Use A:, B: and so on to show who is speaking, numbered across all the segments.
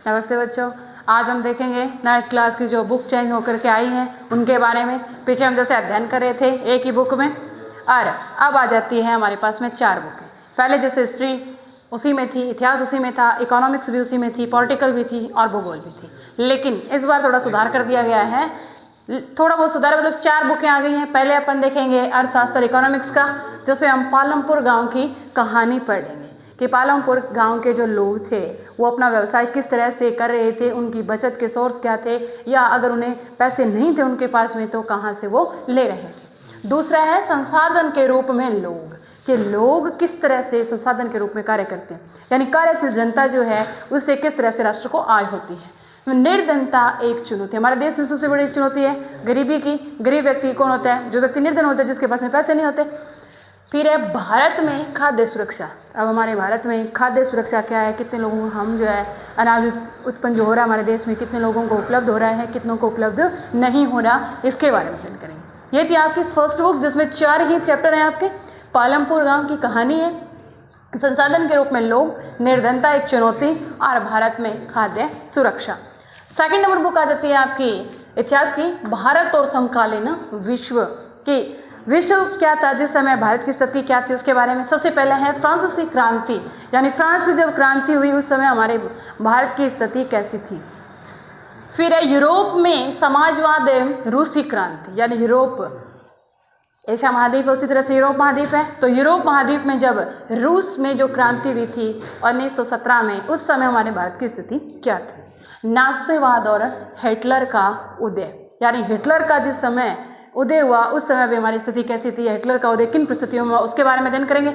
A: नमस्ते बच्चों, आज हम देखेंगे 9th क्लास की जो बुक चेंज होकर के आई हैं उनके बारे में। पीछे हम जैसे अध्ययन कर रहे थे एक ही बुक में, और अब आ जाती है हमारे पास में 4 बुकें। पहले जैसे हिस्ट्री उसी में थी, इतिहास उसी में था, इकोनॉमिक्स भी उसी में थी, पॉलिटिकल भी थी और भूगोल भी थी। लेकिन इस बार थोड़ा सुधार कर दिया गया है, थोड़ा बहुत सुधार मतलब 4 बुकें आ गई हैं। पहले अपन देखेंगे अर्थशास्त्र इकोनॉमिक्स का, जिसमें हम पालमपुर गाँव की कहानी पढ़ेंगे कि पालमपुर गांव के जो लोग थे वो अपना व्यवसाय किस तरह से कर रहे थे, उनकी बचत के सोर्स क्या थे, या अगर उन्हें पैसे नहीं थे उनके पास में तो कहाँ से वो ले रहे थे। दूसरा है संसाधन के रूप में लोग, कि लोग किस तरह से संसाधन के रूप में कार्य करते हैं, यानी कार्यशील जनता जो है उससे किस तरह से राष्ट्र को आय होती है। निर्धनता एक चुनौती, हमारे देश में सबसे बड़ी चुनौती है गरीबी की। गरीब व्यक्ति कौन होता है? जो व्यक्ति निर्धन होता है, जिसके पास में पैसे नहीं होते। फिर है भारत में खाद्य सुरक्षा। अब हमारे भारत में खाद्य सुरक्षा क्या है, कितने लोगों को हम जो है अनाज उत्पन्न जो हो रहा है हमारे देश में, कितने लोगों को उपलब्ध हो रहा है, कितनों को उपलब्ध नहीं हो रहा, इसके बारे में अध्ययन करेंगे। ये थी आपकी फर्स्ट बुक, जिसमें 4 ही चैप्टर हैं आपके। पालमपुर गांव की कहानी है, संसाधन के रूप में लोग, निर्धनता एक चुनौती, और भारत में खाद्य सुरक्षा। सेकेंड नंबर बुक आ जाती है आपकी इतिहास की, भारत और समकालीन विश्व की। विश्व क्या था जिस समय, भारत की स्थिति क्या थी उसके बारे में। सबसे पहले है फ्रांसीसी क्रांति, यानी फ्रांस में जब क्रांति हुई उस समय हमारे भारत की स्थिति कैसी थी। फिर है यूरोप में समाजवाद एवं रूसी क्रांति, यानी यूरोप एशिया महाद्वीप उसी तरह से यूरोप महाद्वीप है, तो यूरोप महाद्वीप में जब रूस में जो क्रांति हुई थी 1917 में, उस समय हमारे भारत की स्थिति क्या थी। नात्सीवाद और हिटलर का उदय, यानी हिटलर का जिस समय उदय हुआ उस समय भी हमारी स्थिति कैसी थी, हिटलर का उदय किन परिस्थितियों में, उसके बारे में अध्ययन करेंगे।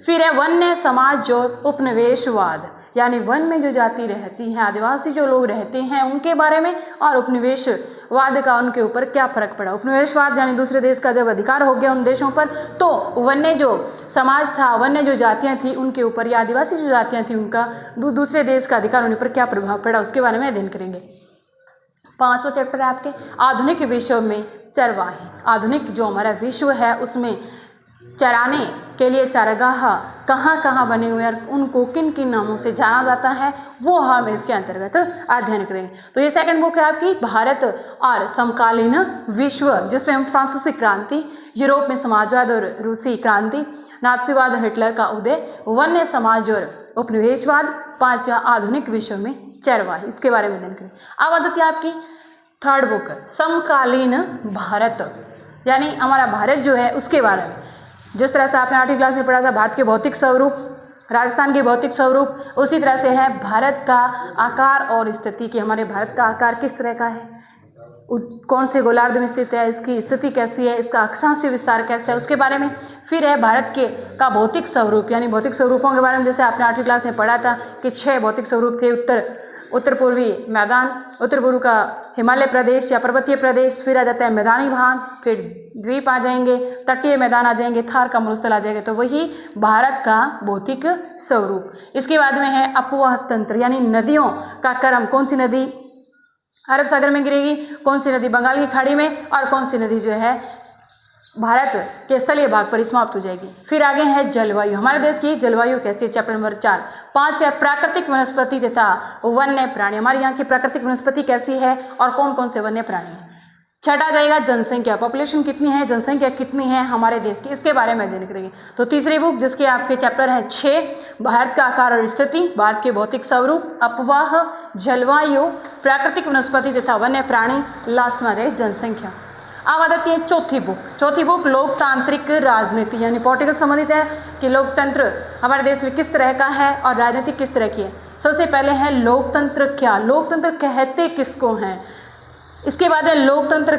A: फिर है वन्य समाज और उपनिवेशवाद, यानी वन में जो जाति रहती हैं, आदिवासी जो लोग रहते हैं उनके बारे में, और उपनिवेशवाद का उनके ऊपर क्या फर्क पड़ा। उपनिवेशवाद यानी दूसरे देश का जब अधिकार हो गया उन देशों पर, तो वन्य जो समाज था, वन्य जो जातियाँ थी उनके ऊपर, या आदिवासी जो जातियाँ थी उनका दूसरे देश का अधिकार होने पर क्या प्रभाव पड़ा, उसके बारे में अध्ययन करेंगे। 5वां चैप्टर है आपके आधुनिक विश्व में चरवाहे। आधुनिक जो हमारा विश्व है उसमें चराने के लिए चारागाह कहाँ कहाँ बने हुए हैं, उनको किन किन नामों से जाना जाता है, वो हम इसके अंतर्गत अध्ययन करेंगे। तो ये सेकंड बुक है आपकी भारत और समकालीन विश्व, जिसमें हम फ्रांसीसी क्रांति, यूरोप में समाजवाद और रूसी क्रांति, नात्सीवाद और हिटलर का उदय, वन्य समाज और उपनिवेशवाद, 5 आधुनिक विश्व में चरवाहे, इसके बारे में अध्ययन करेंगे। अब आती है आपकी थर्ड बुक समकालीन भारत, यानी हमारा भारत जो है उसके बारे में। जिस तरह से आपने 8वीं क्लास में पढ़ा था भारत के भौतिक स्वरूप, राजस्थान के भौतिक स्वरूप, उसी तरह से है भारत का आकार और स्थिति, कि हमारे भारत का आकार किस तरह का है, कौन से गोलार्ध में स्थित है, इसकी स्थिति कैसी है, इसका अक्षांशीय विस्तार कैसा है, उसके बारे में। फिर है भारत के का भौतिक स्वरूप, यानी भौतिक स्वरूपों के बारे में। जैसे आपने 8वीं क्लास में पढ़ा था कि 6 भौतिक स्वरूप थे, उत्तर पूर्वी मैदान, उत्तर पूर्व का हिमालय प्रदेश या पर्वतीय प्रदेश, फिर आ जाता है मैदानी भाग, फिर द्वीप आ जाएंगे, तटीय मैदान आ जाएंगे, थार का मरुस्थल आ जाएगा, तो वही भारत का भौतिक स्वरूप। इसके बाद में है अपवाह तंत्र, यानी नदियों का क्रम, कौन सी नदी अरब सागर में गिरेगी, कौन सी नदी बंगाल की खाड़ी में, और कौन सी नदी जो है भारत के स्थलीय भाग पर समाप्त हो जाएगी। फिर आगे है जलवायु, हमारे देश की जलवायु कैसी है, चैप्टर नंबर 4। 5 है प्राकृतिक वनस्पति तथा वन्य प्राणी, हमारे यहाँ की प्राकृतिक वनस्पति कैसी है और कौन कौन से वन्य प्राणी हैं। 6 जाएगा जनसंख्या, पॉपुलेशन कितनी है, जनसंख्या कितनी है हमारे देश की, इसके बारे में अध्ययन करेंगे। तो तीसरी बुक जिसके आपके चैप्टर हैं 6, भारत का आकार और स्थिति, भारत के भौतिक स्वरूप, अपवाह, जलवायु, प्राकृतिक वनस्पति तथा वन्य प्राणी, लास्ट में रहे जनसंख्या। अब आ जाती है चौथी बुक लोकतांत्रिक राजनीति, यानी पॉलिटिकल संबंधित है कि लोकतंत्र हमारे देश में किस तरह का है और राजनीति किस तरह की है। सबसे पहले है लोकतंत्र क्या, लोकतंत्र कहते किसको हैं। इसके बाद है लोकतंत्र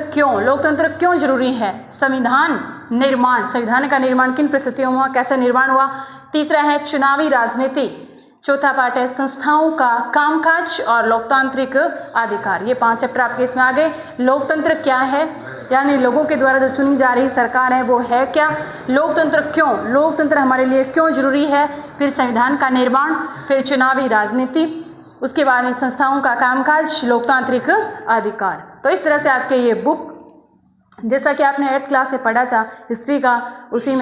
A: क्यों जरूरी है। संविधान निर्माण, संविधान का निर्माण किन परिस्थितियों में हुआ, कैसा निर्माण हुआ। तीसरा है चुनावी राजनीति। चौथा पार्ट है संस्थाओं का कामकाज और लोकतांत्रिक अधिकार। ये 5 चैप्टर आपके इसमें आ गए। लोकतंत्र क्या है, यानी लोगों के द्वारा जो चुनी जा रही सरकार है वो है क्या, लोकतंत्र क्यों, लोकतंत्र हमारे लिए क्यों जरूरी है, फिर संविधान का निर्माण, फिर चुनावी राजनीति, उसके बाद में संस्थाओं का कामकाज, लोकतांत्रिक अधिकार। तो इस तरह से आपके ये बुक, जैसा कि आपने 8th क्लास में पढ़ा था हिस्ट्री का, उसी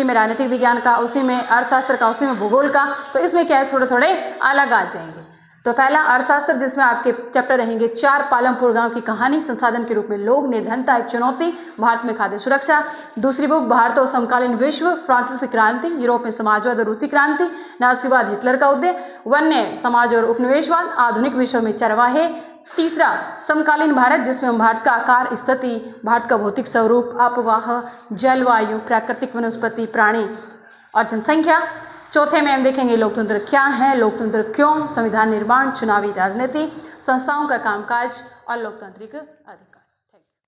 A: में राजनीतिक विज्ञान का, उसी में अर्थशास्त्र का, उसी में भूगोल का, तो इसमें क्या है थोड़े थोड़े अलग आ जाएंगे। तो पहला अर्थशास्त्र, जिसमें आपके चैप्टर रहेंगे 4 पालमपुर गांव की कहानी, संसाधन के रूप में लोग, निर्धनता एक चुनौती, भारत में खाद्य सुरक्षा। दूसरी बुक भारत और समकालीन विश्व, फ्रांसीसी क्रांति, यूरोप में समाजवाद और रूसी क्रांति, नाजीवाद, हिटलर का उदय, वन्य समाज और उपनिवेशवाद, आधुनिक विश्व में चरवाहे। तीसरा समकालीन भारत, जिसमें हम भारत का आकार, स्थिति, भारत का भौतिक स्वरूप, अपवाह, जलवायु, प्राकृतिक वनस्पति, प्राणी और जनसंख्या। चौथे में हम देखेंगे लोकतंत्र क्या है, लोकतंत्र क्यों, संविधान निर्माण, चुनावी राजनीति, संस्थाओं का कामकाज और लोकतांत्रिक अधिकार।